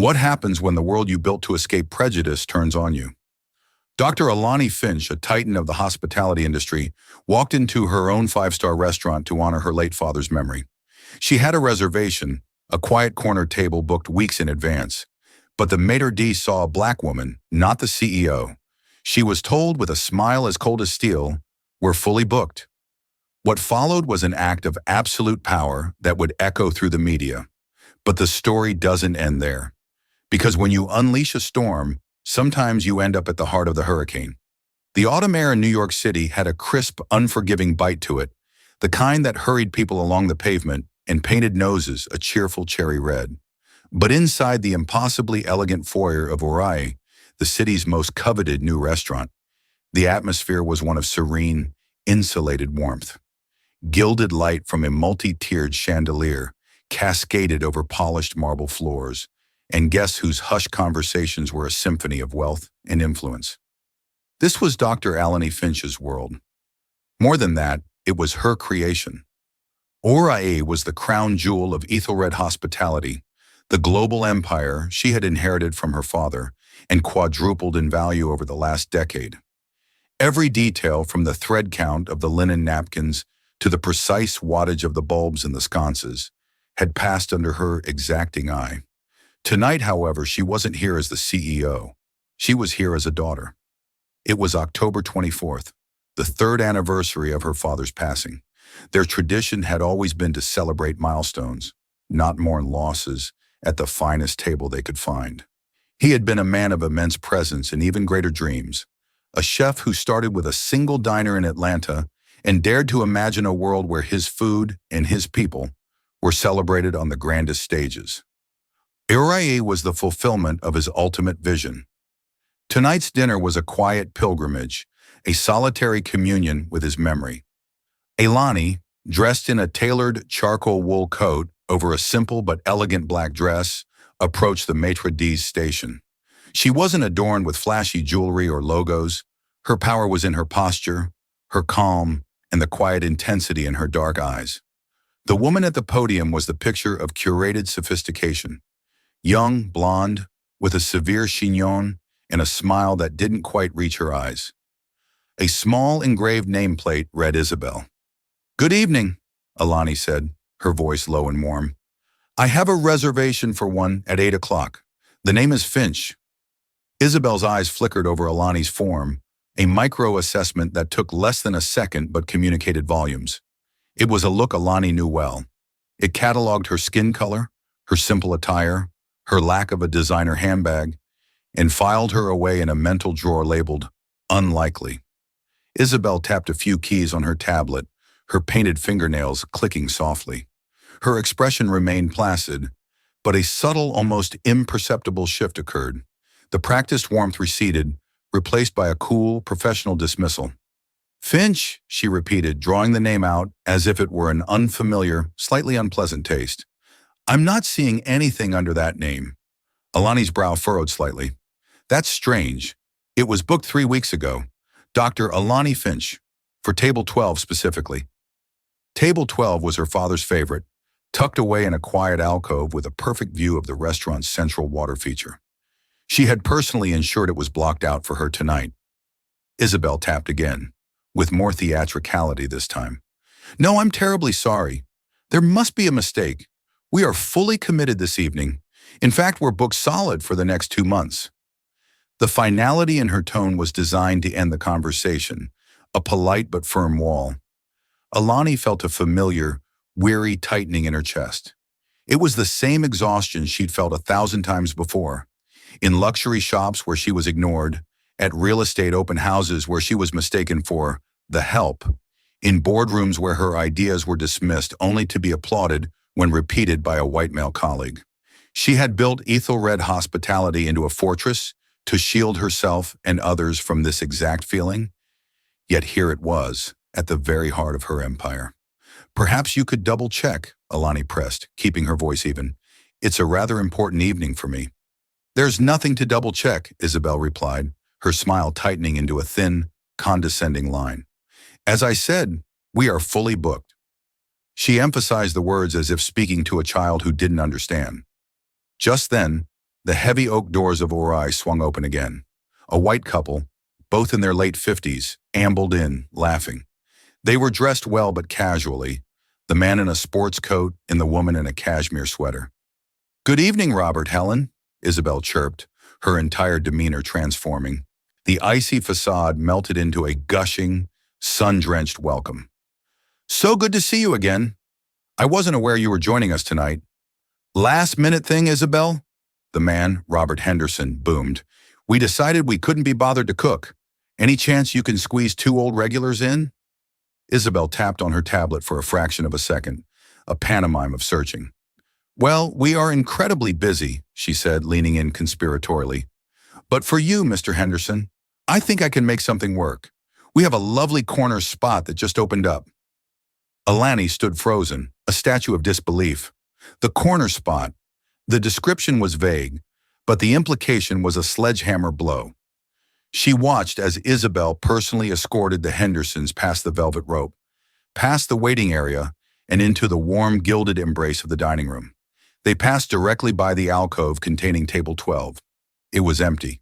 What happens when the world you built to escape prejudice turns on you? Dr. Alani Finch, a titan of the hospitality industry, walked into her own five-star restaurant to honor her late father's memory. She had a reservation, a quiet corner table booked weeks in advance. But the maitre d' saw a black woman, not the CEO. She was told with a smile as cold as steel, "We're fully booked." What followed was an act of absolute power that would echo through the media. But the story doesn't end there. Because when you unleash a storm, sometimes you end up at the heart of the hurricane. The autumn air in New York City had a crisp, unforgiving bite to it, the kind that hurried people along the pavement and painted noses a cheerful cherry red. But inside the impossibly elegant foyer of Urae, the city's most coveted new restaurant, the atmosphere was one of serene, insulated warmth. Gilded light from a multi-tiered chandelier cascaded over polished marble floors, and guests whose hushed conversations were a symphony of wealth and influence. This was Dr. Alani Finch's world. More than that, it was her creation. Urae was the crown jewel of Ethelred hospitality, the global empire she had inherited from her father and quadrupled in value over the last decade. Every detail, from the thread count of the linen napkins to the precise wattage of the bulbs in the sconces, had passed under her exacting eye. Tonight, however, she wasn't here as the CEO. She was here as a daughter. It was October 24th, the third anniversary of her father's passing. Their tradition had always been to celebrate milestones, not mourn losses, at the finest table they could find. He had been a man of immense presence and even greater dreams, a chef who started with a single diner in Atlanta and dared to imagine a world where his food and his people were celebrated on the grandest stages. Urae was the fulfillment of his ultimate vision. Tonight's dinner was a quiet pilgrimage, a solitary communion with his memory. Alani, dressed in a tailored charcoal wool coat over a simple but elegant black dress, approached the maitre d's station. She wasn't adorned with flashy jewelry or logos. Her power was in her posture, her calm, and the quiet intensity in her dark eyes. The woman at the podium was the picture of curated sophistication. Young, blonde, with a severe chignon and a smile that didn't quite reach her eyes. A small engraved nameplate read Isabel. "Good evening," Alani said, her voice low and warm. "I have a reservation for one at 8 o'clock. The name is Finch." Isabel's eyes flickered over Alani's form, a micro-assessment that took less than a second but communicated volumes. It was a look Alani knew well. It cataloged her skin color, her simple attire, her lack of a designer handbag, and filed her away in a mental drawer labeled unlikely. Isabel tapped a few keys on her tablet, her painted fingernails clicking softly. Her expression remained placid, but a subtle, almost imperceptible shift occurred. The practiced warmth receded, replaced by a cool, professional dismissal. "Finch," she repeated, drawing the name out as if it were an unfamiliar, slightly unpleasant taste. "I'm not seeing anything under that name." Alani's brow furrowed slightly. "That's strange. It was booked 3 weeks ago. Dr. Alani Finch, for table 12 specifically." Table 12 was her father's favorite, tucked away in a quiet alcove with a perfect view of the restaurant's central water feature. She had personally ensured it was blocked out for her tonight. Isabel tapped again, with more theatricality this time. "No, I'm terribly sorry. There must be a mistake. We are fully committed this evening. In fact, we're booked solid for the next 2 months." The finality in her tone was designed to end the conversation, a polite but firm wall. Alani felt a familiar, weary tightening in her chest. It was the same exhaustion she'd felt 1,000 times before. In luxury shops where she was ignored, at real estate open houses where she was mistaken for the help, in boardrooms where her ideas were dismissed only to be applauded when repeated by a white male colleague. She had built Ethelred hospitality into a fortress to shield herself and others from this exact feeling. Yet here it was, at the very heart of her empire. "Perhaps you could double-check," Alani pressed, keeping her voice even. "It's a rather important evening for me." "There's nothing to double-check," Isabel replied, her smile tightening into a thin, condescending line. "As I said, we are fully booked." She emphasized the words as if speaking to a child who didn't understand. Just then, The heavy oak doors of Ori swung open again. A white couple, both in their late 50s, ambled in, laughing. They were dressed well but casually, the man in a sports coat and the woman in a cashmere sweater. "Good evening, Robert, Helen," Isabel chirped, her entire demeanor transforming. The icy facade melted into a gushing, sun-drenched welcome. "So good to see you again. I wasn't aware you were joining us tonight." "Last-minute thing, Isabel?" The man, Robert Henderson, boomed. "We decided we couldn't be bothered to cook. Any chance you can squeeze 2 old regulars in?" Isabel tapped on her tablet for a fraction of a second, a pantomime of searching. "Well, we are incredibly busy," she said, leaning in conspiratorially. "But for you, Mr. Henderson, I think I can make something work. We have a lovely corner spot that just opened up." Alani stood frozen, a statue of disbelief. The corner spot. The description was vague, but the implication was a sledgehammer blow. She watched as Isabel personally escorted the Hendersons past the velvet rope, past the waiting area, and into the warm, gilded embrace of the dining room. They passed directly by the alcove containing table 12. It was empty.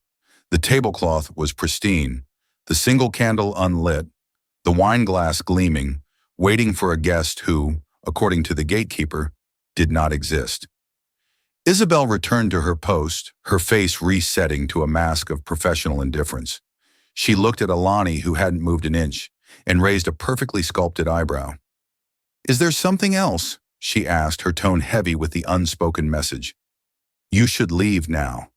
The tablecloth was pristine, the single candle unlit, the wine glass gleaming, waiting for a guest who, according to the gatekeeper, did not exist. Isabel returned to her post, her face resetting to a mask of professional indifference. She looked at Alani, who hadn't moved an inch, and raised a perfectly sculpted eyebrow. "Is there something else?" she asked, her tone heavy with the unspoken message. "You should leave now."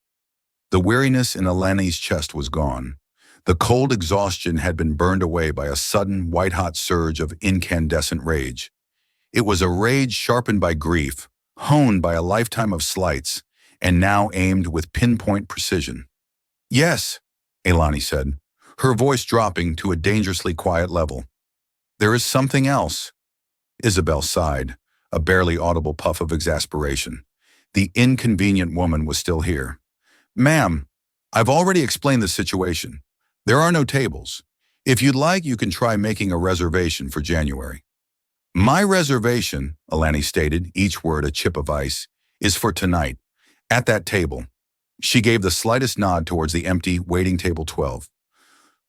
The weariness in Alani's chest was gone. The cold exhaustion had been burned away by a sudden, white-hot surge of incandescent rage. It was a rage sharpened by grief, honed by a lifetime of slights, and now aimed with pinpoint precision. "Yes," Alani said, her voice dropping to a dangerously quiet level. "There is something else." Isabel sighed, a barely audible puff of exasperation. The inconvenient woman was still here. "Ma'am, I've already explained the situation. There are no tables. If you'd like, you can try making a reservation for January." "My reservation," Alani stated, each word a chip of ice, "is for tonight, at that table." She gave the slightest nod towards the empty waiting table 12.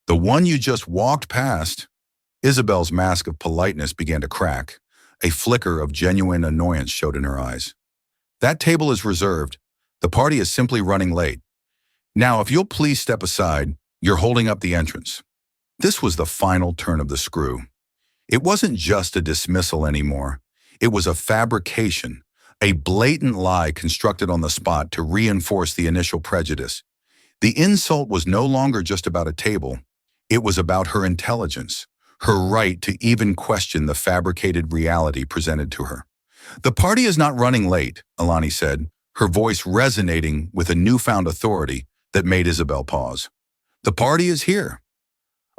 "The one you just walked past?" Isabel's mask of politeness began to crack. A flicker of genuine annoyance showed in her eyes. "That table is reserved. The party is simply running late. Now, if you'll please step aside, you're holding up the entrance." This was the final turn of the screw. It wasn't just a dismissal anymore. It was a fabrication, a blatant lie constructed on the spot to reinforce the initial prejudice. The insult was no longer just about a table. It was about her intelligence, her right to even question the fabricated reality presented to her. "The party is not running late," Alani said, her voice resonating with a newfound authority that made Isabel pause. "The party is here."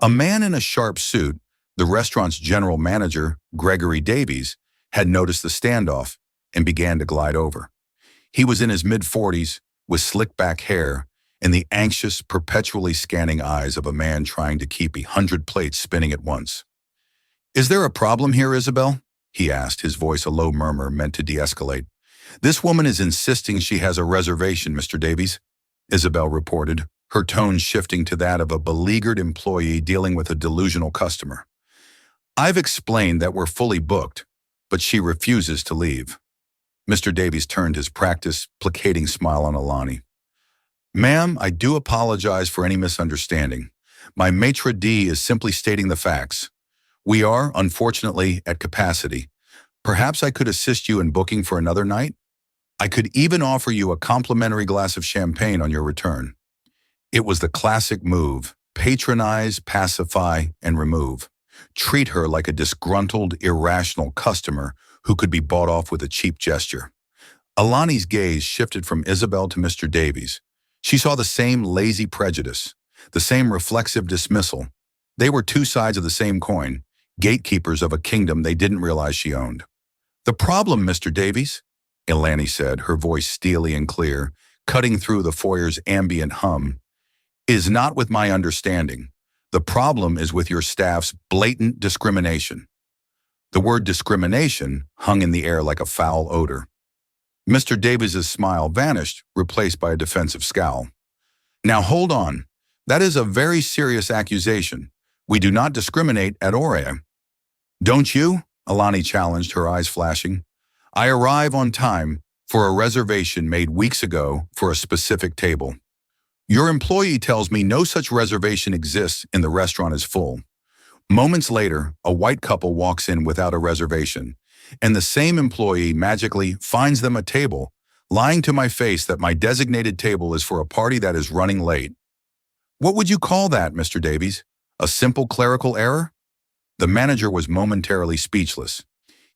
A man in a sharp suit, the restaurant's general manager, Gregory Davies, had noticed the standoff and began to glide over. He was in his mid-40s, with slick-back hair and the anxious, perpetually scanning eyes of a man trying to keep 100 plates spinning at once. "Is there a problem here, Isabel?" he asked, his voice a low murmur meant to de-escalate. "This woman is insisting she has a reservation, Mr. Davies," Isabel reported, her tone shifting to that of a beleaguered employee dealing with a delusional customer. "I've explained that we're fully booked, but she refuses to leave." Mr. Davies turned his practiced, placating smile on Alani. "Ma'am, I do apologize for any misunderstanding. My maitre d' is simply stating the facts. We are, unfortunately, at capacity. Perhaps I could assist you in booking for another night? I could even offer you a complimentary glass of champagne on your return." It was the classic move: patronize, pacify, and remove. Treat her like a disgruntled, irrational customer who could be bought off with a cheap gesture. Alani's gaze shifted from Isabel to Mr. Davies. She saw the same lazy prejudice, the same reflexive dismissal. They were two sides of the same coin, gatekeepers of a kingdom they didn't realize she owned. "The problem, Mr. Davies," Alani said, her voice steely and clear, cutting through the foyer's ambient hum, "is not with my understanding. The problem is with your staff's blatant discrimination." The word discrimination hung in the air like a foul odor. Mr. Davies's smile vanished, replaced by a defensive scowl. Now hold on. That is a very serious accusation. We do not discriminate at Orea. Don't you? Alani challenged, her eyes flashing. I arrive on time for a reservation made weeks ago for a specific table. Your employee tells me no such reservation exists and the restaurant is full. Moments later, a white couple walks in without a reservation, and the same employee magically finds them a table, lying to my face that my designated table is for a party that is running late. What would you call that, Mr. Davies? A simple clerical error? The manager was momentarily speechless.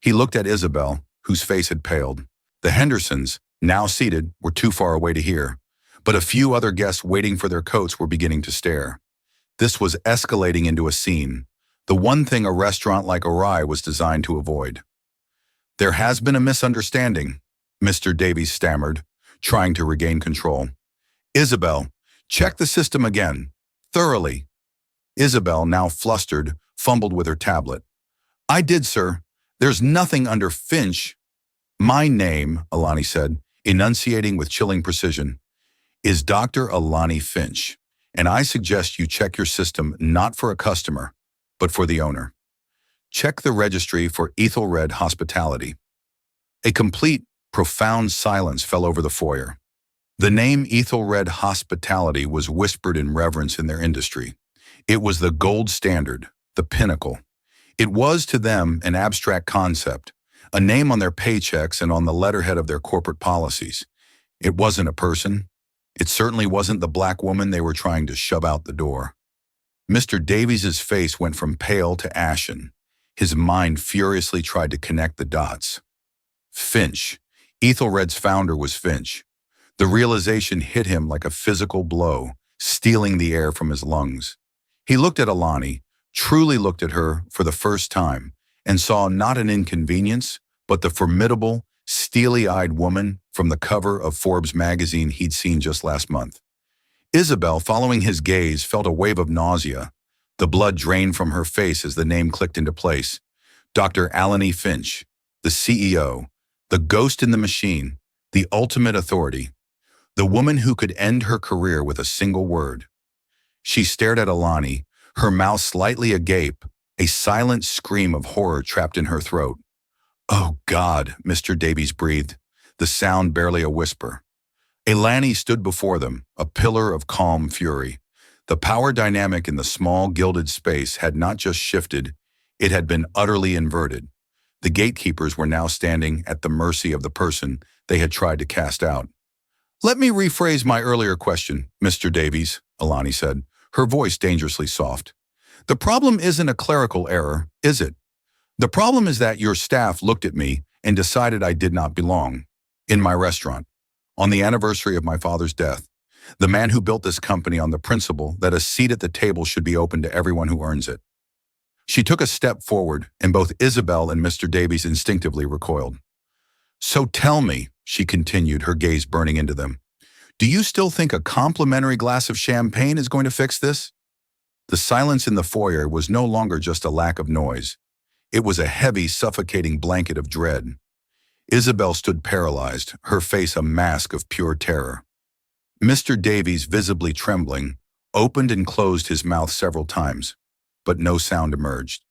He looked at Isabel, whose face had paled. The Hendersons, now seated, were too far away to hear, but a few other guests waiting for their coats were beginning to stare. This was escalating into a scene, the one thing a restaurant like Orai was designed to avoid. There has been a misunderstanding, Mr. Davies stammered, trying to regain control. Isabel, check the system again, thoroughly. Isabel, now flustered, fumbled with her tablet. I did, sir. There's nothing under Finch. My name, Alani said, enunciating with chilling precision, is Dr. Alani Finch, and I suggest you check your system not for a customer, but for the owner. Check the registry for Ethelred Hospitality. A complete, profound silence fell over the foyer. The name Ethelred Hospitality was whispered in reverence in their industry. It was the gold standard, the pinnacle. It was to them an abstract concept, a name on their paychecks and on the letterhead of their corporate policies. It wasn't a person. It certainly wasn't the black woman they were trying to shove out the door. Mr. Davies's face went from pale to ashen. His mind furiously tried to connect the dots. Finch. Ethelred's founder was Finch. The realization hit him like a physical blow, stealing the air from his lungs. He looked at Alani, truly looked at her for the first time, and saw not an inconvenience, but the formidable, steely-eyed woman from the cover of Forbes magazine he'd seen just last month. Isabel, following his gaze, felt a wave of nausea. The blood drained from her face as the name clicked into place. Dr. Alani Finch, the CEO, the ghost in the machine, the ultimate authority, the woman who could end her career with a single word. She stared at Alani, her mouth slightly agape, a silent scream of horror trapped in her throat. Oh God, Mr. Davies breathed, the sound barely a whisper. Alani stood before them, a pillar of calm fury. The power dynamic in the small, gilded space had not just shifted, it had been utterly inverted. The gatekeepers were now standing at the mercy of the person they had tried to cast out. Let me rephrase my earlier question, Mr. Davies, Alani said, her voice dangerously soft. The problem isn't a clerical error, is it? The problem is that your staff looked at me and decided I did not belong in my restaurant. On the anniversary of my father's death, the man who built this company on the principle that a seat at the table should be open to everyone who earns it. She took a step forward, and both Isabel and Mr. Davies instinctively recoiled. So tell me, she continued, her gaze burning into them, do you still think a complimentary glass of champagne is going to fix this? The silence in the foyer was no longer just a lack of noise. It was a heavy, suffocating blanket of dread. Isabel stood paralyzed, her face a mask of pure terror. Mr. Davies, visibly trembling, opened and closed his mouth several times, but no sound emerged.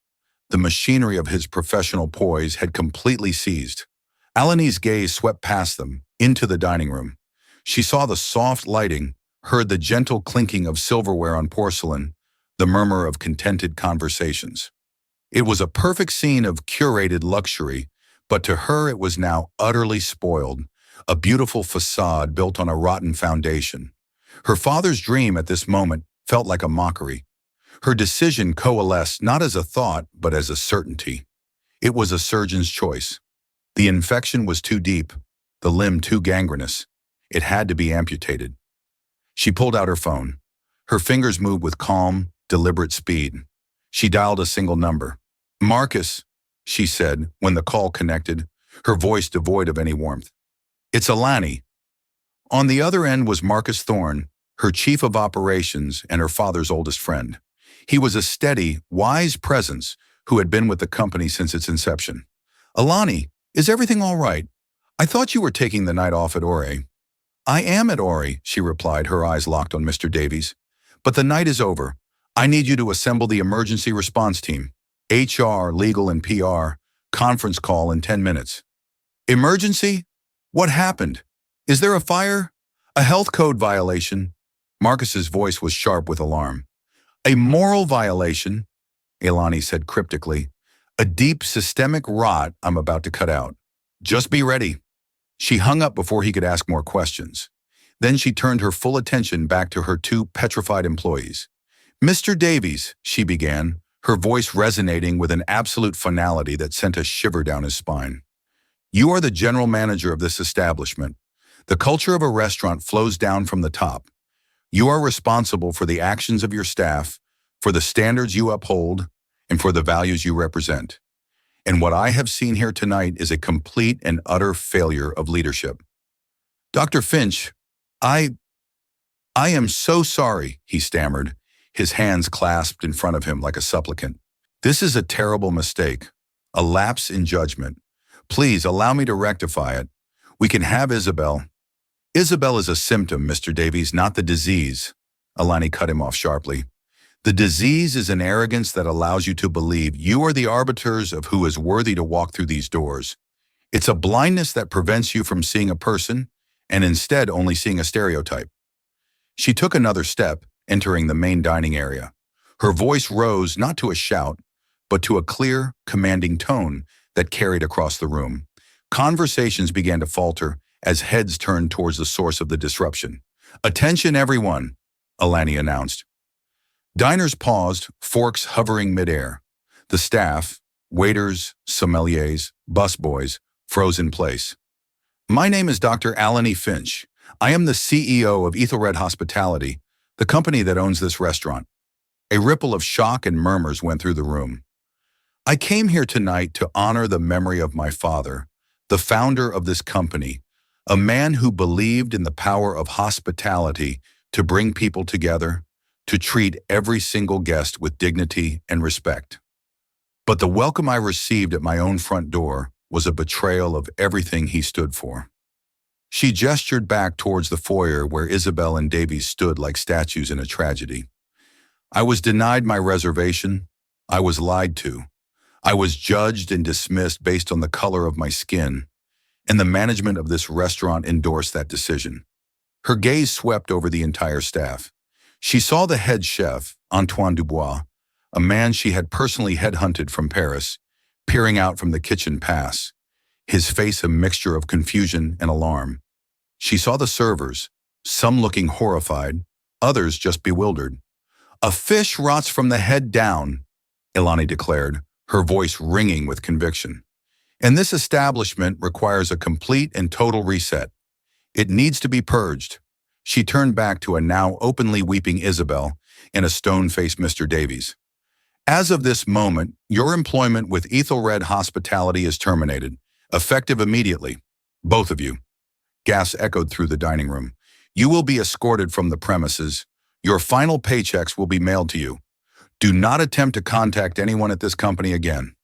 The machinery of his professional poise had completely seized. Alani's gaze swept past them, into the dining room. She saw the soft lighting, heard the gentle clinking of silverware on porcelain, the murmur of contented conversations. It was a perfect scene of curated luxury, but to her it was now utterly spoiled, a beautiful facade built on a rotten foundation. Her father's dream at this moment felt like a mockery. Her decision coalesced not as a thought, but as a certainty. It was a surgeon's choice. The infection was too deep, the limb too gangrenous. It had to be amputated. She pulled out her phone. Her fingers moved with calm, deliberate speed. She dialed a single number. Marcus, she said when the call connected, her voice devoid of any warmth. It's Alani. On the other end was Marcus Thorne, her chief of operations and her father's oldest friend. He was a steady, wise presence who had been with the company since its inception. Alani, is everything all right? I thought you were taking the night off at Ore. I am at Ore, she replied, her eyes locked on Mr. Davies. But the night is over. I need you to assemble the emergency response team. HR, legal, and PR. Conference call in 10 minutes. Emergency? What happened? Is there a fire? A health code violation? Marcus's voice was sharp with alarm. A moral violation, Ilani said cryptically. A deep systemic rot I'm about to cut out. Just be ready. She hung up before he could ask more questions. Then she turned her full attention back to her two petrified employees. Mr. Davies, she began, her voice resonating with an absolute finality that sent a shiver down his spine. You are the general manager of this establishment. The culture of a restaurant flows down from the top. You are responsible for the actions of your staff, for the standards you uphold, and for the values you represent. And what I have seen here tonight is a complete and utter failure of leadership. Dr. Finch, I am so sorry, he stammered, his hands clasped in front of him like a supplicant. This is a terrible mistake, a lapse in judgment. Please allow me to rectify it. We can have Isabel. Isabel is a symptom, Mr. Davies, not the disease. Alani cut him off sharply. The disease is an arrogance that allows you to believe you are the arbiters of who is worthy to walk through these doors. It's a blindness that prevents you from seeing a person and instead only seeing a stereotype. She took another step, entering the main dining area. Her voice rose not to a shout, but to a clear, commanding tone that carried across the room. Conversations began to falter as heads turned towards the source of the disruption. Attention, everyone, Alani announced. Diners paused, forks hovering midair. The staff, waiters, sommeliers, busboys, froze in place. My name is Dr. Alani Finch. I am the CEO of Ethelred Hospitality, the company that owns this restaurant. A ripple of shock and murmurs went through the room. I came here tonight to honor the memory of my father, the founder of this company, a man who believed in the power of hospitality to bring people together, to treat every single guest with dignity and respect. But the welcome I received at my own front door was a betrayal of everything he stood for. She gestured back towards the foyer where Isabel and Davies stood like statues in a tragedy. I was denied my reservation. I was lied to. I was judged and dismissed based on the color of my skin, and the management of this restaurant endorsed that decision. Her gaze swept over the entire staff. She saw the head chef, Antoine Dubois, a man she had personally headhunted from Paris, peering out from the kitchen pass, his face a mixture of confusion and alarm. She saw the servers, some looking horrified, others just bewildered. A fish rots from the head down, Ilani declared, her voice ringing with conviction. And this establishment requires a complete and total reset. It needs to be purged. She turned back to a now openly weeping Isabel and a stone-faced Mr. Davies. As of this moment, your employment with Ethelred Hospitality is terminated, effective immediately. Both of you. Gasps echoed through the dining room. You will be escorted from the premises. Your final paychecks will be mailed to you. Do not attempt to contact anyone at this company again.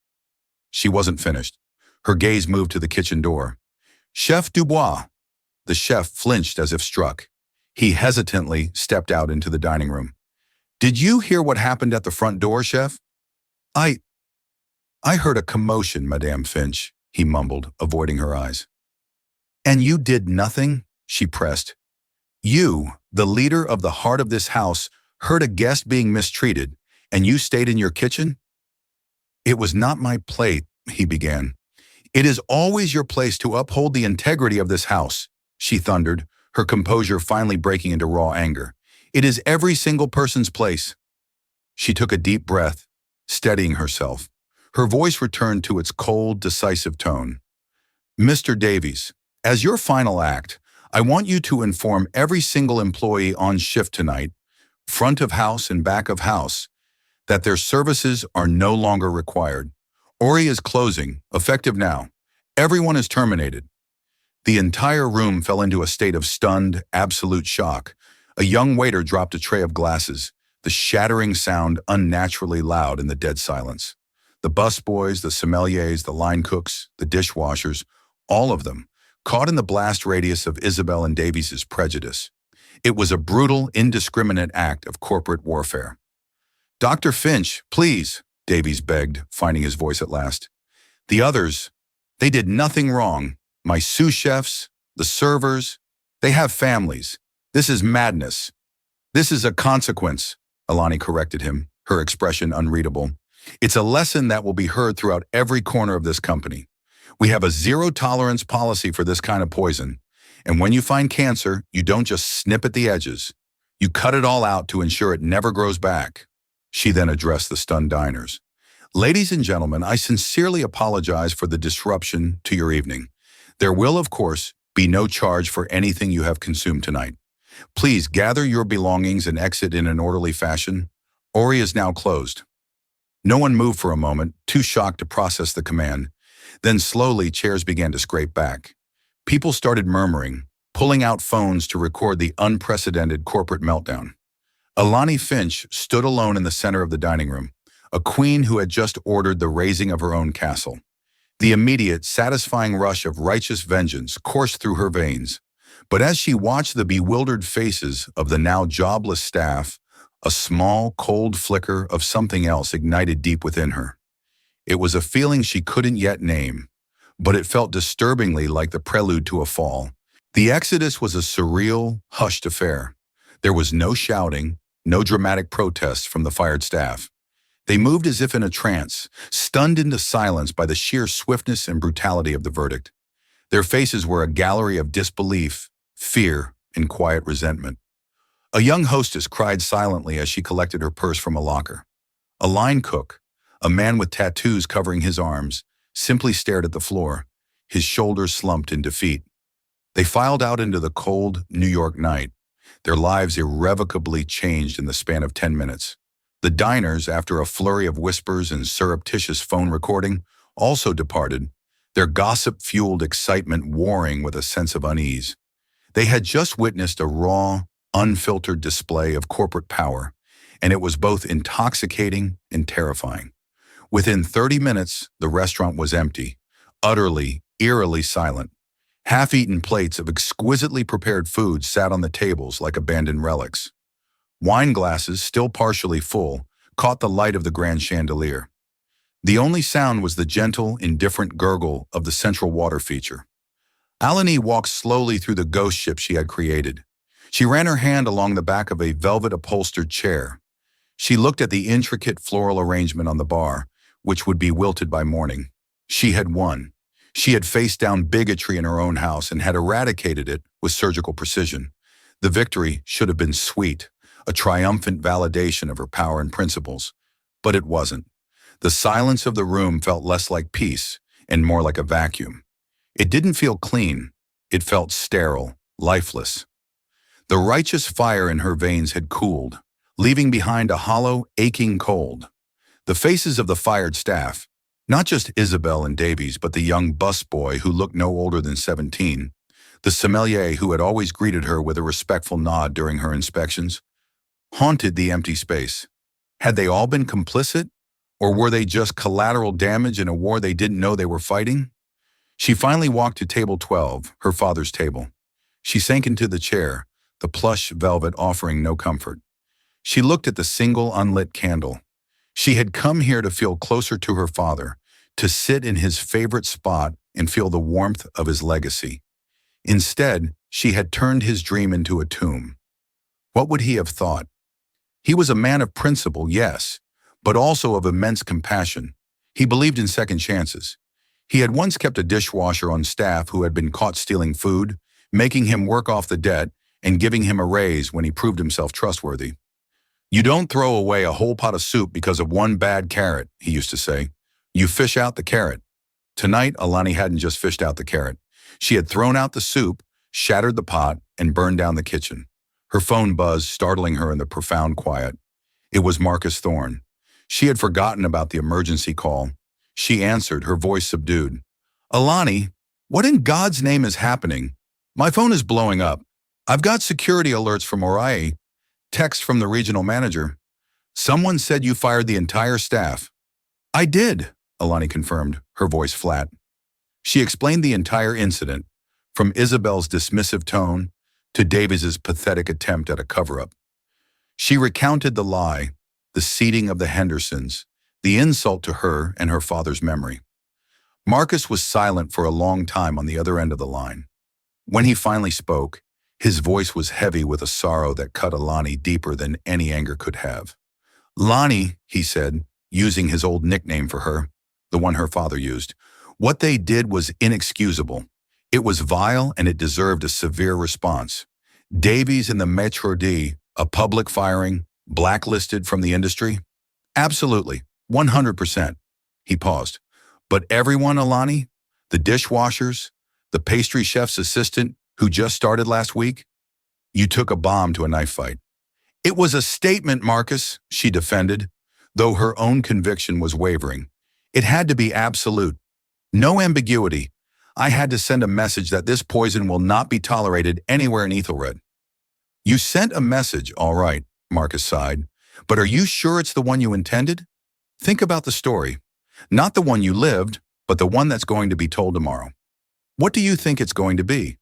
She wasn't finished. Her gaze moved to the kitchen door. Chef Dubois. The chef flinched as if struck. He hesitantly stepped out into the dining room. Did you hear what happened at the front door, chef? I heard a commotion, Madame Finch, he mumbled, avoiding her eyes. And you did nothing? She pressed. You, the leader of the heart of this house, heard a guest being mistreated, and you stayed in your kitchen? It was not my plate, he began. It is always your place to uphold the integrity of this house, she thundered, her composure finally breaking into raw anger. It is every single person's place. She took a deep breath, steadying herself. Her voice returned to its cold, decisive tone. Mr. Davies, as your final act, I want you to inform every single employee on shift tonight, front of house and back of house, that their services are no longer required. Ori is closing, effective now. Everyone is terminated. The entire room fell into a state of stunned, absolute shock. A young waiter dropped a tray of glasses, the shattering sound unnaturally loud in the dead silence. The busboys, the sommeliers, the line cooks, the dishwashers, all of them, caught in the blast radius of Isabel and Davies's prejudice. It was a brutal, indiscriminate act of corporate warfare. "Dr. Finch, please," Davies begged, finding his voice at last. "The others, they did nothing wrong. My sous chefs, the servers, they have families. This is madness." "This is a consequence," Alani corrected him, her expression unreadable. "It's a lesson that will be heard throughout every corner of this company. We have a zero-tolerance policy for this kind of poison, and when you find cancer, you don't just snip at the edges. You cut it all out to ensure it never grows back." She then addressed the stunned diners. "Ladies and gentlemen, I sincerely apologize for the disruption to your evening. There will, of course, be no charge for anything you have consumed tonight. Please gather your belongings and exit in an orderly fashion. Ori is now closed." No one moved for a moment, too shocked to process the command. Then slowly, chairs began to scrape back. People started murmuring, pulling out phones to record the unprecedented corporate meltdown. Alani Finch stood alone in the center of the dining room, a queen who had just ordered the razing of her own castle. The immediate, satisfying rush of righteous vengeance coursed through her veins. But as she watched the bewildered faces of the now jobless staff, a small, cold flicker of something else ignited deep within her. It was a feeling she couldn't yet name, but it felt disturbingly like the prelude to a fall. The exodus was a surreal, hushed affair. There was no shouting, no dramatic protests from the fired staff. They moved as if in a trance, stunned into silence by the sheer swiftness and brutality of the verdict. Their faces were a gallery of disbelief, fear, and quiet resentment. A young hostess cried silently as she collected her purse from a locker. A line cook, a man with tattoos covering his arms, simply stared at the floor, his shoulders slumped in defeat. They filed out into the cold New York night, their lives irrevocably changed in the span of 10 minutes. The diners, after a flurry of whispers and surreptitious phone recording, also departed, their gossip-fueled excitement warring with a sense of unease. They had just witnessed a raw, unfiltered display of corporate power, and it was both intoxicating and terrifying. Within 30 minutes, the restaurant was empty, utterly, eerily silent. Half-eaten plates of exquisitely prepared food sat on the tables like abandoned relics. Wine glasses, still partially full, caught the light of the grand chandelier. The only sound was the gentle, indifferent gurgle of the central water feature. Alani walked slowly through the ghost ship she had created. She ran her hand along the back of a velvet-upholstered chair. She looked at the intricate floral arrangement on the bar, which would be wilted by morning. She had won. She had faced down bigotry in her own house and had eradicated it with surgical precision. The victory should have been sweet, a triumphant validation of her power and principles. But it wasn't. The silence of the room felt less like peace and more like a vacuum. It didn't feel clean. It felt sterile, lifeless. The righteous fire in her veins had cooled, leaving behind a hollow, aching cold. The faces of the fired staff, not just Isabel and Davies, but the young busboy who looked no older than 17, the sommelier who had always greeted her with a respectful nod during her inspections, haunted the empty space. Had they all been complicit, or were they just collateral damage in a war they didn't know they were fighting? She finally walked to table 12, her father's table. She sank into the chair, the plush velvet offering no comfort. She looked at the single unlit candle. She had come here to feel closer to her father, to sit in his favorite spot and feel the warmth of his legacy. Instead, she had turned his dream into a tomb. What would he have thought? He was a man of principle, yes, but also of immense compassion. He believed in second chances. He had once kept a dishwasher on staff who had been caught stealing food, making him work off the debt and giving him a raise when he proved himself trustworthy. "You don't throw away a whole pot of soup because of one bad carrot," he used to say. "You fish out the carrot." Tonight, Alani hadn't just fished out the carrot. She had thrown out the soup, shattered the pot, and burned down the kitchen. Her phone buzzed, startling her in the profound quiet. It was Marcus Thorne. She had forgotten about the emergency call. She answered, her voice subdued. "Alani, what in God's name is happening? My phone is blowing up. I've got security alerts from Oriai, text from the regional manager. Someone said you fired the entire staff." "I did," Alani confirmed, her voice flat. She explained the entire incident, from Isabel's dismissive tone to Davies's pathetic attempt at a cover-up. She recounted the lie, the seeding of the Hendersons, the insult to her and her father's memory. Marcus was silent for a long time on the other end of the line. When he finally spoke, his voice was heavy with a sorrow that cut Alani deeper than any anger could have. "Lonnie," he said, using his old nickname for her, the one her father used, "what they did was inexcusable. It was vile and it deserved a severe response. Davies and the Metro D, a public firing, blacklisted from the industry? Absolutely, 100%. He paused. "But everyone, Alani? The dishwashers? The pastry chef's assistant who just started last week? You took a bomb to a knife fight." "It was a statement, Marcus," she defended, though her own conviction was wavering. "It had to be absolute. No ambiguity. I had to send a message that this poison will not be tolerated anywhere in Ethelred." "You sent a message, all right," Marcus sighed. "But are you sure it's the one you intended? Think about the story. Not the one you lived, but the one that's going to be told tomorrow. What do you think it's going to be?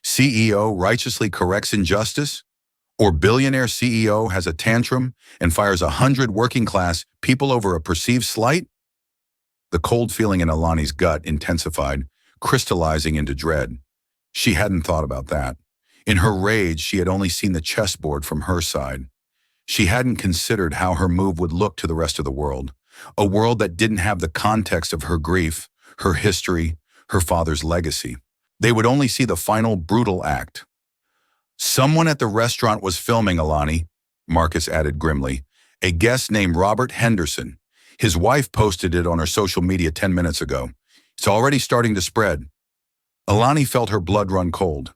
CEO righteously corrects injustice? Or billionaire CEO has a tantrum and fires 100 working-class people over a perceived slight?" The cold feeling in Alani's gut intensified, crystallizing into dread. She hadn't thought about that. In her rage, she had only seen the chessboard from her side. She hadn't considered how her move would look to the rest of the world, a world that didn't have the context of her grief, her history, her father's legacy. They would only see the final brutal act. "Someone at the restaurant was filming, Alani," Marcus added grimly. "A guest named Robert Henderson. His wife posted it on her social media 10 minutes ago. It's already starting to spread." Alani felt her blood run cold.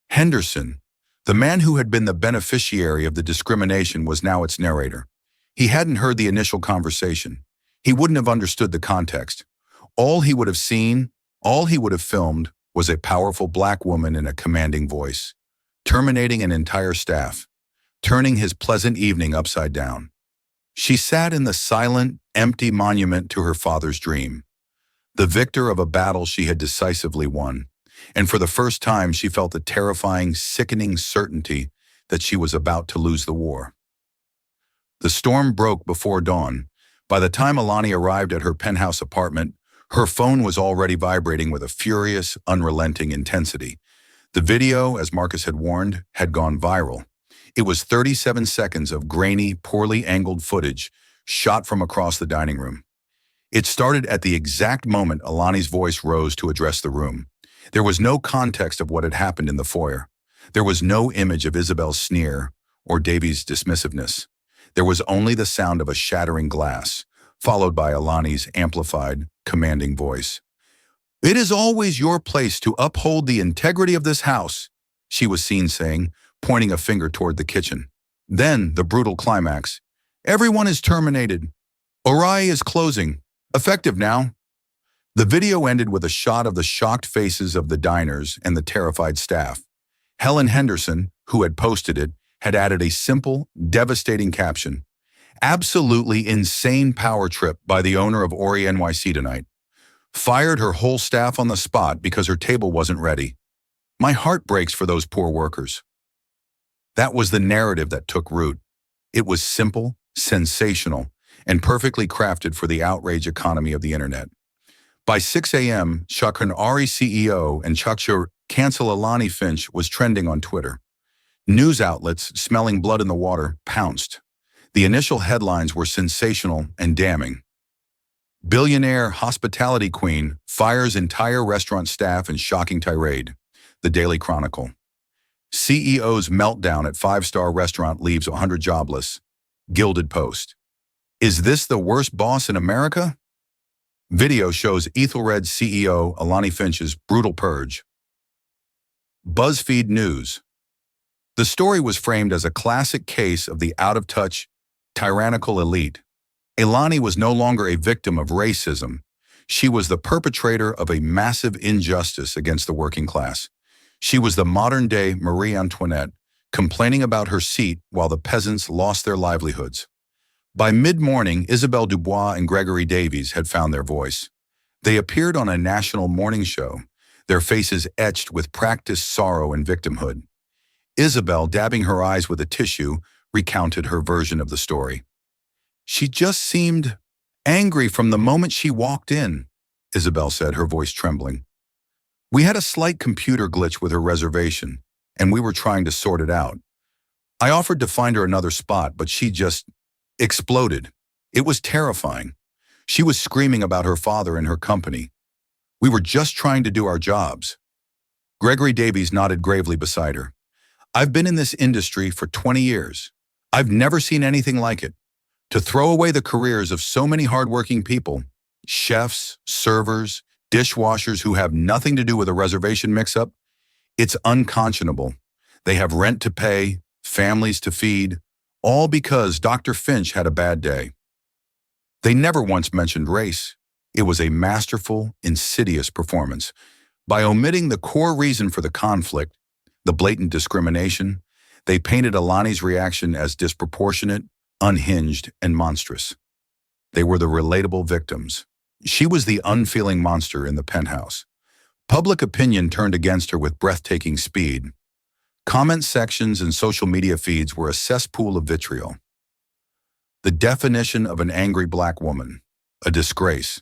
Henderson, the man who had been the beneficiary of the discrimination, was now its narrator. He hadn't heard the initial conversation. He wouldn't have understood the context. All he would have seen, all he would have filmed, was a powerful black woman in a commanding voice, terminating an entire staff, turning his pleasant evening upside down. She sat in the silent, empty monument to her father's dream, the victor of a battle she had decisively won, and for the first time she felt the terrifying, sickening certainty that she was about to lose the war. The storm broke before dawn. By the time Alani arrived at her penthouse apartment, her phone was already vibrating with a furious, unrelenting intensity. The video, as Marcus had warned, had gone viral. It was 37 seconds of grainy, poorly angled footage shot from across the dining room. It started at the exact moment Alani's voice rose to address the room. There was no context of what had happened in the foyer. There was no image of Isabel's sneer or Davies' dismissiveness. There was only the sound of a shattering glass, followed by Alani's amplified, commanding voice. "It is always your place to uphold the integrity of this house," she was seen saying, pointing a finger toward the kitchen. Then, the brutal climax. "Everyone is terminated. Orai is closing. Effective now." The video ended with a shot of the shocked faces of the diners and the terrified staff. Helen Henderson, who had posted it, had added a simple, devastating caption. "Absolutely insane power trip by the owner of Ori NYC tonight. Fired her whole staff on the spot because her table wasn't ready. My heart breaks for those poor workers." That was the narrative that took root. It was simple, sensational, and perfectly crafted for the outrage economy of the internet. By 6 a.m., Shakhan Ari CEO and Chakshur cancel Alani Finch was trending on Twitter. News outlets, smelling blood in the water, pounced. The initial headlines were sensational and damning. "Billionaire hospitality queen fires entire restaurant staff in shocking tirade," the Daily Chronicle. "CEO's meltdown at five-star restaurant leaves 100 jobless," Gilded Post. "Is this the worst boss in America?" Video shows Ethelred CEO Alani Finch's brutal purge. BuzzFeed News. The story was framed as a classic case of the out-of-touch, tyrannical elite. Alani was no longer a victim of racism. She was the perpetrator of a massive injustice against the working class. She was the modern-day Marie Antoinette, complaining about her seat while the peasants lost their livelihoods. By mid-morning, Isabelle Dubois and Gregory Davies had found their voice. They appeared on a national morning show. their faces etched with practiced sorrow and victimhood. Isabel, dabbing her eyes with a tissue, recounted her version of the story. "She just seemed angry from the moment she walked in," Isabel said, her voice trembling. "We had a slight computer glitch with her reservation, and we were trying to sort it out. I offered to find her another spot, but she just exploded. It was terrifying. She was screaming about her father and her company. We were just trying to do our jobs." Gregory Davies nodded gravely beside her. "I've been in this industry for 20 years. I've never seen anything like it. To throw away the careers of so many hardworking people, chefs, servers, dishwashers who have nothing to do with a reservation mix-up, it's unconscionable. They have rent to pay, families to feed, all because Dr. Finch had a bad day." They never once mentioned race. It was a masterful, insidious performance. By omitting the core reason for the conflict, the blatant discrimination, they painted Alani's reaction as disproportionate, unhinged, and monstrous. They were the relatable victims. She was the unfeeling monster in the penthouse. Public opinion turned against her with breathtaking speed. Comment sections and social media feeds were a cesspool of vitriol. The definition of an angry black woman, a disgrace.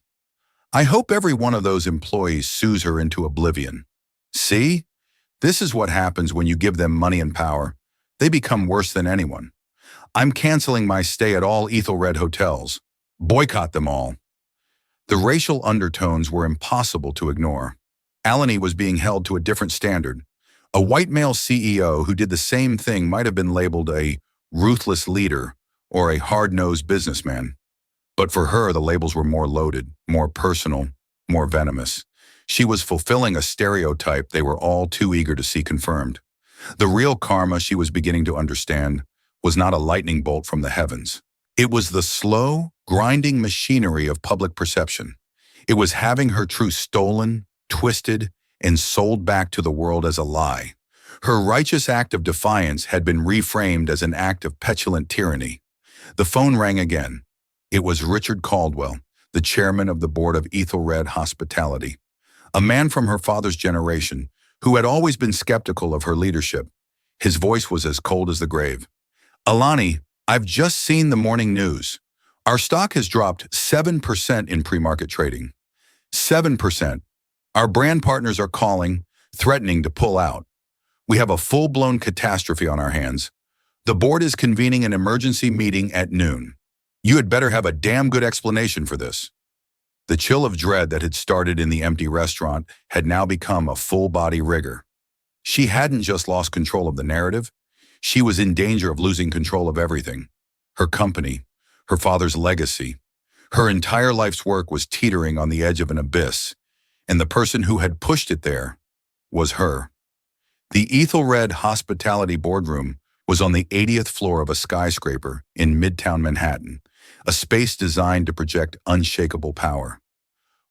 "I hope every one of those employees sues her into oblivion. See? This is what happens when you give them money and power. They become worse than anyone. I'm canceling my stay at all Ethelred hotels. Boycott them all." The racial undertones were impossible to ignore. Alani was being held to a different standard. A white male CEO who did the same thing might have been labeled a ruthless leader or a hard-nosed businessman. But for her, the labels were more loaded, more personal, more venomous. She was fulfilling a stereotype they were all too eager to see confirmed. The real karma, she was beginning to understand, was not a lightning bolt from the heavens. It was the slow, grinding machinery of public perception. It was having her truth stolen, twisted, and sold back to the world as a lie. Her righteous act of defiance had been reframed as an act of petulant tyranny. The phone rang again. It was Richard Caldwell, the chairman of the board of Ethelred Hospitality, a man from her father's generation who had always been skeptical of her leadership. His voice was as cold as the grave. "Alani, I've just seen the morning news. Our stock has dropped 7% in pre-market trading. 7%. Our brand partners are calling, threatening to pull out. We have a full-blown catastrophe on our hands. The board is convening an emergency meeting at noon. You had better have a damn good explanation for this." The chill of dread that had started in the empty restaurant had now become a full-body rigor. She hadn't just lost control of the narrative. She was in danger of losing control of everything. Her company, her father's legacy. Her entire life's work was teetering on the edge of an abyss, and the person who had pushed it there was her. The Ethelred Hospitality boardroom was on the 80th floor of a skyscraper in Midtown Manhattan, a space designed to project unshakable power.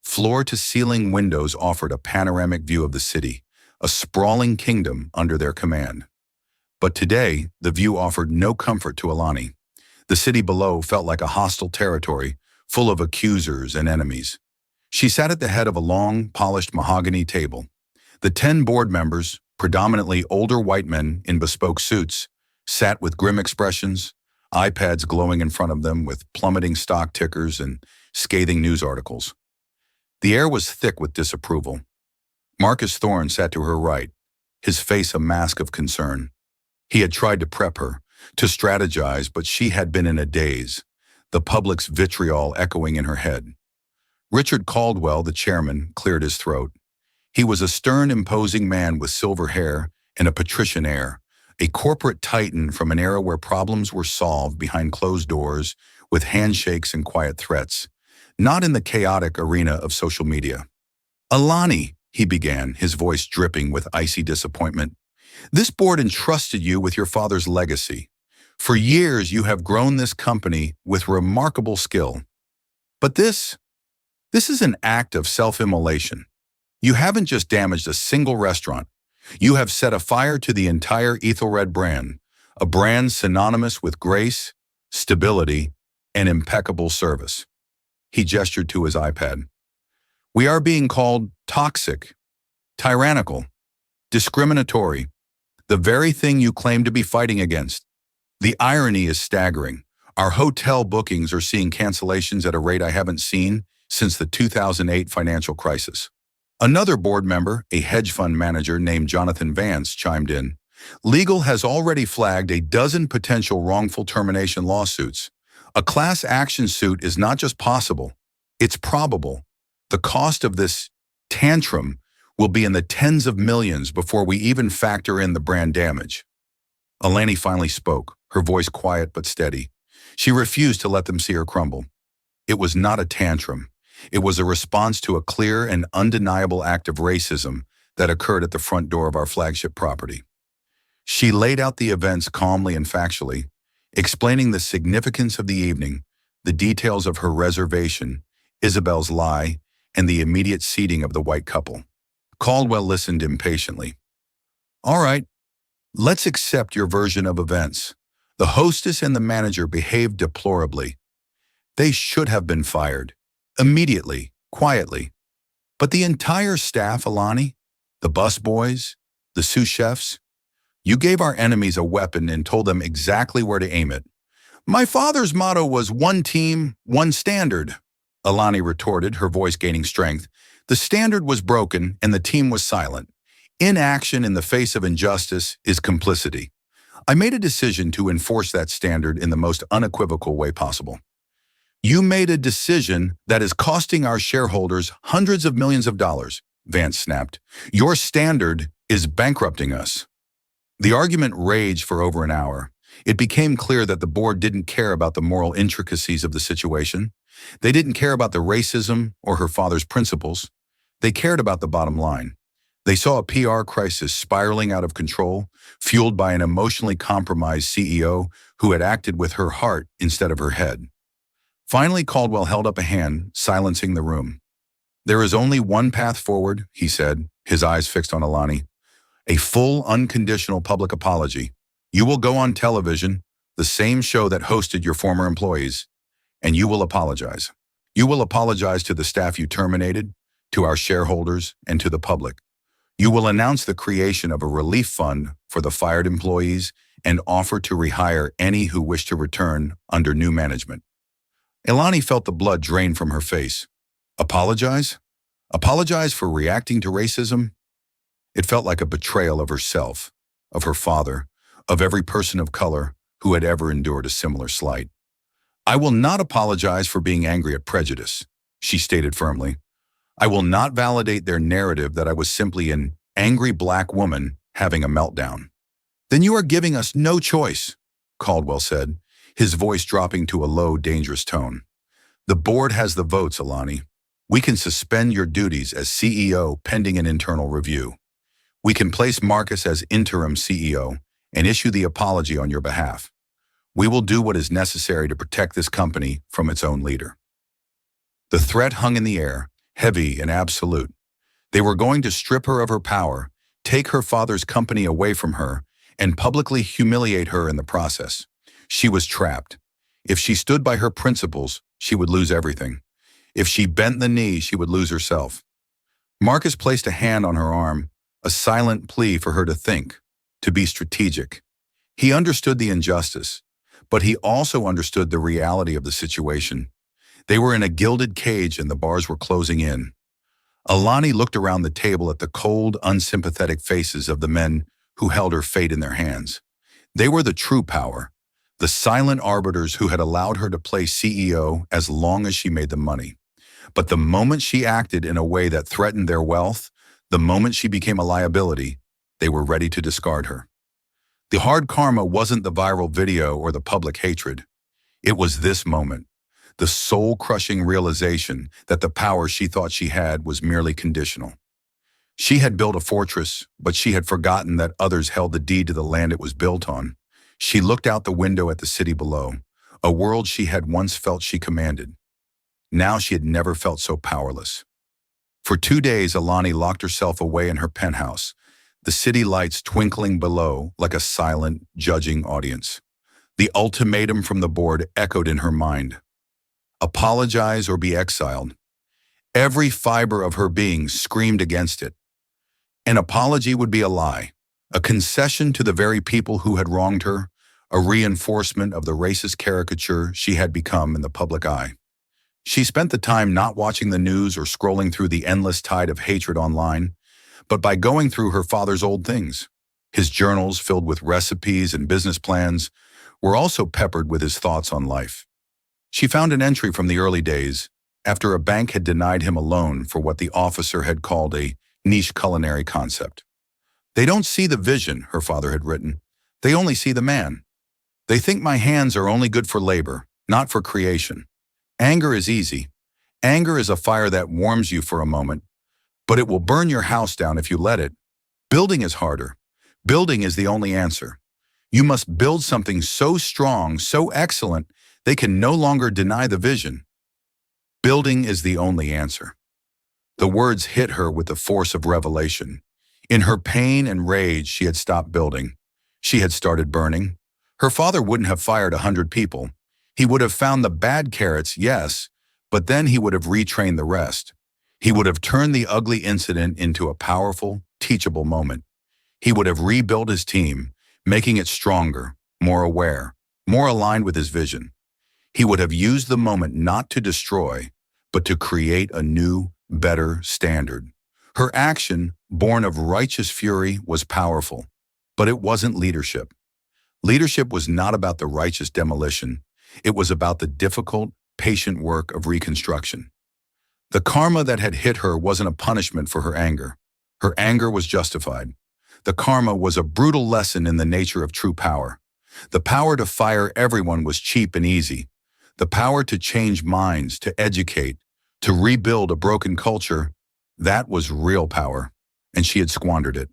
Floor-to-ceiling windows offered a panoramic view of the city, a sprawling kingdom under their command. But today, the view offered no comfort to Alani. The city below felt like a hostile territory, full of accusers and enemies. She sat at the head of a long, polished mahogany table. The 10 board members, predominantly older white men in bespoke suits, sat with grim expressions, iPads glowing in front of them with plummeting stock tickers and scathing news articles. The air was thick with disapproval. Marcus Thorne sat to her right, his face a mask of concern. He had tried to prep her, to strategize, but she had been in a daze, the public's vitriol echoing in her head. Richard Caldwell, the chairman, cleared his throat. He was a stern, imposing man with silver hair and a patrician air, a corporate titan from an era where problems were solved behind closed doors with handshakes and quiet threats, not in the chaotic arena of social media. "Alani," he began, his voice dripping with icy disappointment, "this board entrusted you with your father's legacy. For years, you have grown this company with remarkable skill. But this is an act of self-immolation. You haven't just damaged a single restaurant. You have set a fire to the entire Ethelred brand, a brand synonymous with grace, stability, and impeccable service." He gestured to his iPad. "We are being called toxic. tyrannical, discriminatory, the very thing you claim to be fighting against. The irony is staggering. Our hotel bookings are seeing cancellations at a rate I haven't seen since the 2008 financial crisis. Another board member, a hedge fund manager named Jonathan Vance, chimed in. Legal has already flagged a dozen potential wrongful termination lawsuits. A class action suit is not just possible, it's probable. The cost of this tantrum will be in the tens of millions before we even factor in the brand damage. Alani finally spoke, her voice quiet but steady. She refused to let them see her crumble. It was not a tantrum. It was a response to a clear and undeniable act of racism that occurred at the front door of our flagship property. She laid out the events calmly and factually, explaining the significance of the evening, the details of her reservation, Isabel's lie, and the immediate seating of the white couple. Caldwell listened impatiently. All right, let's accept your version of events. The hostess and the manager behaved deplorably. They should have been fired. Immediately, quietly. But the entire staff, Alani, the busboys, the sous chefs, you gave our enemies a weapon and told them exactly where to aim it. My father's motto was one team, one standard, Alani retorted, her voice gaining strength. The standard was broken and the team was silent. Inaction in the face of injustice is complicity. I made a decision to enforce that standard in the most unequivocal way possible. You made a decision that is costing our shareholders hundreds of millions of dollars, Vance snapped. Your standard is bankrupting us. The argument raged for over an hour. It became clear that the board didn't care about the moral intricacies of the situation. They didn't care about the racism or her father's principles. They cared about the bottom line. They saw a PR crisis spiraling out of control, fueled by an emotionally compromised CEO who had acted with her heart instead of her head. Finally, Caldwell held up a hand, silencing the room. There is only one path forward, he said, his eyes fixed on Alani. A full, unconditional public apology. You will go on television, the same show that hosted your former employees, and you will apologize. You will apologize to the staff you terminated, to our shareholders, and to the public. You will announce the creation of a relief fund for the fired employees and offer to rehire any who wish to return under new management. Alani felt the blood drain from her face. Apologize? Apologize for reacting to racism? It felt like a betrayal of herself, of her father, of every person of color who had ever endured a similar slight. I will not apologize for being angry at prejudice, she stated firmly. I will not validate their narrative that I was simply an angry black woman having a meltdown. Then you are giving us no choice, Caldwell said, his voice dropping to a low, dangerous tone. The board has the votes, Alani. We can suspend your duties as CEO pending an internal review. We can place Marcus as interim CEO and issue the apology on your behalf. We will do what is necessary to protect this company from its own leader. The threat hung in the air, heavy and absolute. They were going to strip her of her power, take her father's company away from her, and publicly humiliate her in the process. She was trapped. If she stood by her principles, she would lose everything. If she bent the knee, she would lose herself. Marcus placed a hand on her arm, a silent plea for her to think, to be strategic. He understood the injustice, but he also understood the reality of the situation. They were in a gilded cage and the bars were closing in. Alani looked around the table at the cold, unsympathetic faces of the men who held her fate in their hands. They were the true power, the silent arbiters who had allowed her to play CEO as long as she made the money. But the moment she acted in a way that threatened their wealth, the moment she became a liability, they were ready to discard her. The hard karma wasn't the viral video or the public hatred. It was this moment, the soul-crushing realization that the power she thought she had was merely conditional. She had built a fortress, but she had forgotten that others held the deed to the land it was built on. She looked out the window at the city below, a world she had once felt she commanded. Now she had never felt so powerless. For 2 days, Alani locked herself away in her penthouse, the city lights twinkling below like a silent, judging audience. The ultimatum from the board echoed in her mind. Apologize or be exiled. Every fiber of her being screamed against it. An apology would be a lie, a concession to the very people who had wronged her, a reinforcement of the racist caricature she had become in the public eye. She spent the time not watching the news or scrolling through the endless tide of hatred online, but by going through her father's old things. His journals, filled with recipes and business plans, were also peppered with his thoughts on life. She found an entry from the early days, after a bank had denied him a loan for what the officer had called a niche culinary concept. "They don't see the vision," her father had written. "They only see the man. They think my hands are only good for labor, not for creation. Anger is easy. Anger is a fire that warms you for a moment, but it will burn your house down if you let it. Building is harder. Building is the only answer. You must build something so strong, so excellent, they can no longer deny the vision. Building is the only answer." The words hit her with the force of revelation. In her pain and rage, she had stopped building. She had started burning. Her father wouldn't have fired 100 people. He would have found the bad carrots, yes, but then he would have retrained the rest. He would have turned the ugly incident into a powerful, teachable moment. He would have rebuilt his team, making it stronger, more aware, more aligned with his vision. He would have used the moment not to destroy, but to create a new, better standard. Her action, born of righteous fury, was powerful, but it wasn't leadership. Leadership was not about the righteous demolition. It was about the difficult, patient work of reconstruction. The karma that had hit her wasn't a punishment for her anger. Her anger was justified. The karma was a brutal lesson in the nature of true power. The power to fire everyone was cheap and easy. The power to change minds, to educate, to rebuild a broken culture, that was real power, and she had squandered it.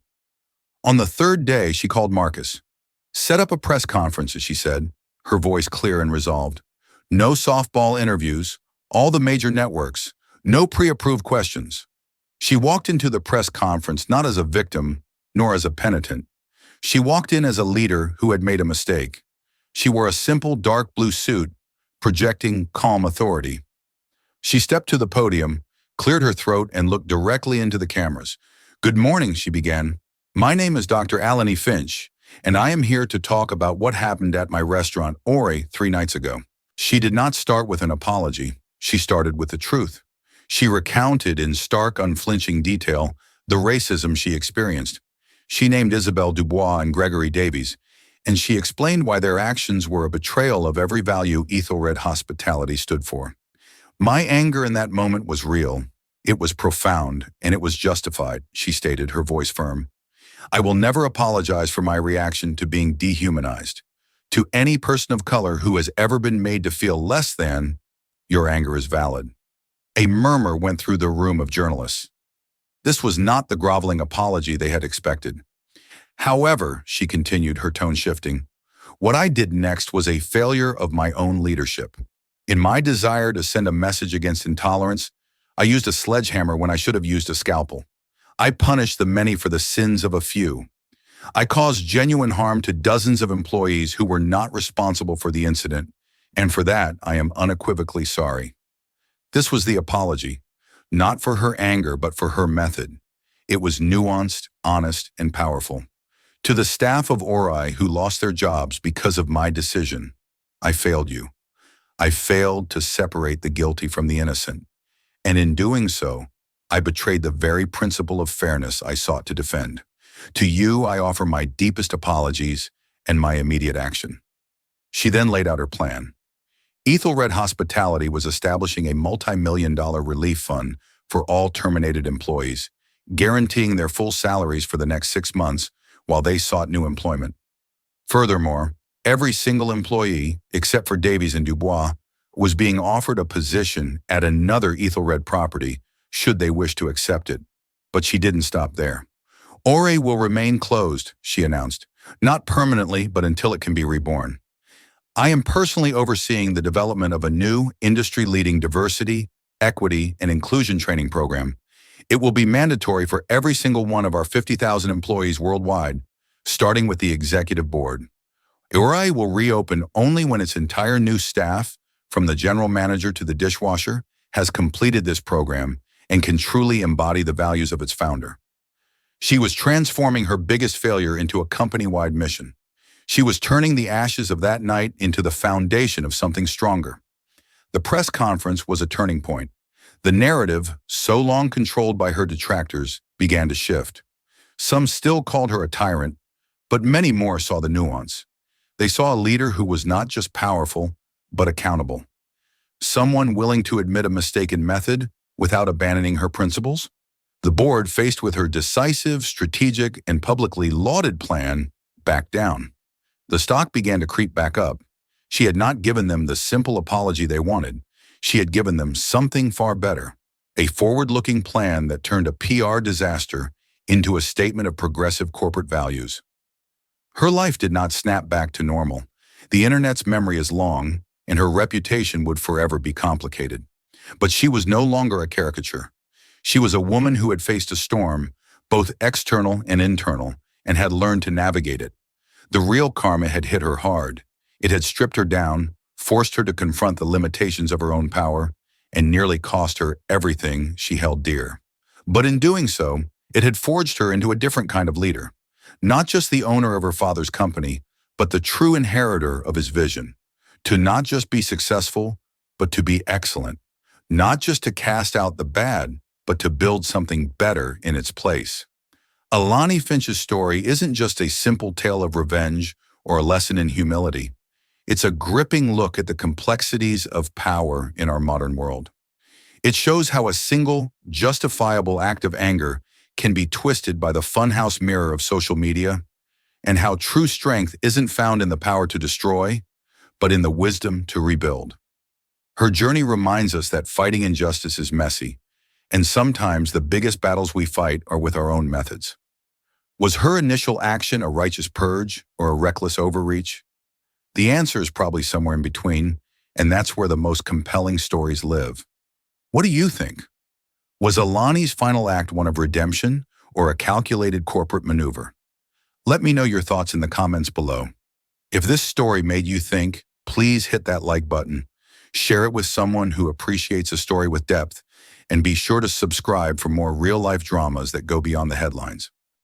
On the third day, she called Marcus. "Set up a press conference," she said, her voice clear and resolved. "No softball interviews, all the major networks, no pre-approved questions." She walked into the press conference not as a victim, nor as a penitent. She walked in as a leader who had made a mistake. She wore a simple dark blue suit, projecting calm authority. She stepped to the podium, cleared her throat, and looked directly into the cameras. "Good morning," she began. "My name is Dr. Alani Finch, and I am here to talk about what happened at my restaurant, Ori, 3 nights ago." She did not start with an apology. She started with the truth. She recounted in stark, unflinching detail the racism she experienced. She named Isabel Dubois and Gregory Davies, and she explained why their actions were a betrayal of every value Ethelred hospitality stood for. "My anger in that moment was real. It was profound, and it was justified," she stated, her voice firm. "I will never apologize for my reaction to being dehumanized. To any person of color who has ever been made to feel less than, your anger is valid." A murmur went through the room of journalists. This was not the groveling apology they had expected. "However," she continued, her tone shifting, "what I did next was a failure of my own leadership. In my desire to send a message against intolerance, I used a sledgehammer when I should have used a scalpel. I punished the many for the sins of a few. I caused genuine harm to dozens of employees who were not responsible for the incident, and for that I am unequivocally sorry." This was the apology, not for her anger, but for her method. It was nuanced, honest, and powerful. "To the staff of Ori who lost their jobs because of my decision, I failed you. I failed to separate the guilty from the innocent, and in doing so, I betrayed the very principle of fairness I sought to defend. To you, I offer my deepest apologies and my immediate action." She then laid out her plan. Ethelred Hospitality was establishing a multi-million-dollar relief fund for all terminated employees, guaranteeing their full salaries for the next 6 months while they sought new employment. Furthermore, every single employee, except for Davies and Dubois, was being offered a position at another Ethelred property should they wish to accept it. But she didn't stop there. "Ori will remain closed," she announced, "not permanently, but until it can be reborn. I am personally overseeing the development of a new industry-leading diversity, equity, and inclusion training program. It will be mandatory for every single one of our 50,000 employees worldwide, starting with the executive board. Ori will reopen only when its entire new staff, from the general manager to the dishwasher, has completed this program and can truly embody the values of its founder." She was transforming her biggest failure into a company-wide mission. She was turning the ashes of that night into the foundation of something stronger. The press conference was a turning point. The narrative, so long controlled by her detractors, began to shift. Some still called her a tyrant, but many more saw the nuance. They saw a leader who was not just powerful, but accountable. Someone willing to admit a mistaken method without abandoning her principles. The board, faced with her decisive, strategic, and publicly lauded plan, backed down. The stock began to creep back up. She had not given them the simple apology they wanted. She had given them something far better, a forward-looking plan that turned a PR disaster into a statement of progressive corporate values. Her life did not snap back to normal. The internet's memory is long, and her reputation would forever be complicated. But she was no longer a caricature. She was a woman who had faced a storm, both external and internal, and had learned to navigate it. The real karma had hit her hard. It had stripped her down, forced her to confront the limitations of her own power, and nearly cost her everything she held dear. But in doing so, it had forged her into a different kind of leader. Not just the owner of her father's company, but the true inheritor of his vision. To not just be successful, but to be excellent. Not just to cast out the bad, but to build something better in its place. Alani Finch's story isn't just a simple tale of revenge or a lesson in humility. It's a gripping look at the complexities of power in our modern world. It shows how a single, justifiable act of anger can be twisted by the funhouse mirror of social media, and how true strength isn't found in the power to destroy, but in the wisdom to rebuild. Her journey reminds us that fighting injustice is messy, and sometimes the biggest battles we fight are with our own methods. Was her initial action a righteous purge or a reckless overreach? The answer is probably somewhere in between, and that's where the most compelling stories live. What do you think? Was Alani's final act one of redemption or a calculated corporate maneuver? Let me know your thoughts in the comments below. If this story made you think, please hit that like button, share it with someone who appreciates a story with depth, and be sure to subscribe for more real-life dramas that go beyond the headlines.